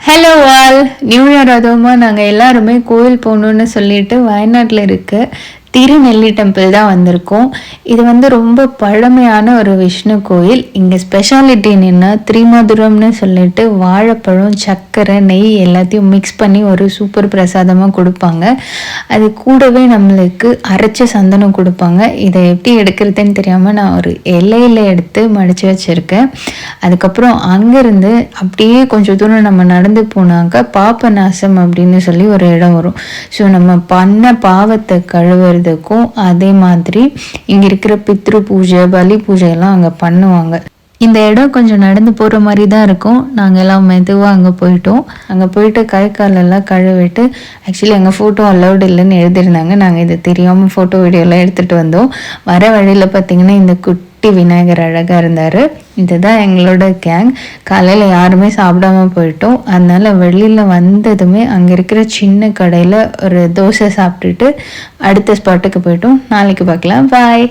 Hello all, new year அதுவுமா நாங்கள் எல்லாருமே கோயில் போகணுன்னு சொல்லிட்டு வயநாட்டில் இருக்க திருநெல்லி டெம்பிள் தான் வந்திருக்கோம். இது ரொம்ப பழமையான ஒரு விஷ்ணு கோயில். இங்கே ஸ்பெஷாலிட்டி என்னென்னா திரிமதுரம்னு சொல்லிட்டு வாழைப்பழம், சர்க்கரை, நெய் எல்லாத்தையும் மிக்ஸ் பண்ணி ஒரு சூப்பர் பிரசாதமாக கொடுப்பாங்க. அது கூடவே நம்மளுக்கு அரைச்ச சந்தனம் கொடுப்பாங்க. இதை எப்படி எடுக்கிறதுன்னு தெரியாமல் நான் ஒரு இலையில எடுத்து மடித்து வச்சுருக்கேன். அதுக்கப்புறம் அங்கேருந்து அப்படியே கொஞ்சம் தூரம் நம்ம நடந்து போனாக்க பாபநாசம் அப்படின்னு சொல்லி ஒரு இடம் வரும். ஸோ நம்ம பண்ண பாவத்தை கழுவுறதுக்கும் அதே மாதிரி இங்கே இருக்கிற பித்ரு பூஜை, பலி பூஜை எல்லாம் அங்கே பண்ணுவாங்க. இந்த இடம் கொஞ்சம் நடந்து போகிற மாதிரி தான் இருக்கும். நாங்கள் எல்லாம் மெதுவாக அங்கே போயிட்டோம். அங்கே போயிட்டு கை காலெல்லாம் கழுவிட்டு, ஆக்சுவலி அங்கே ஃபோட்டோ அலௌடு இல்லைன்னு எழுதியிருந்தாங்க. நாங்கள் இது தெரியாமல் ஃபோட்டோ வீடியோலாம் எடுத்துகிட்டு வந்தோம். வர வழியில் பார்த்திங்கன்னா இந்த குட்டி விநாயகர் அழகாக இருந்தார். இதுதான் எங்களோட கேங். காலையில் யாருமே சாப்பிடாம போயிட்டோம். அதனால் வெளியில் வந்ததுமே அங்கே இருக்கிற சின்ன கடையில் ஒரு தோசை சாப்பிட்டுட்டு அடுத்த ஸ்பாட்டுக்கு போயிட்டோம். நாளைக்கு பார்க்கலாம். பாய்.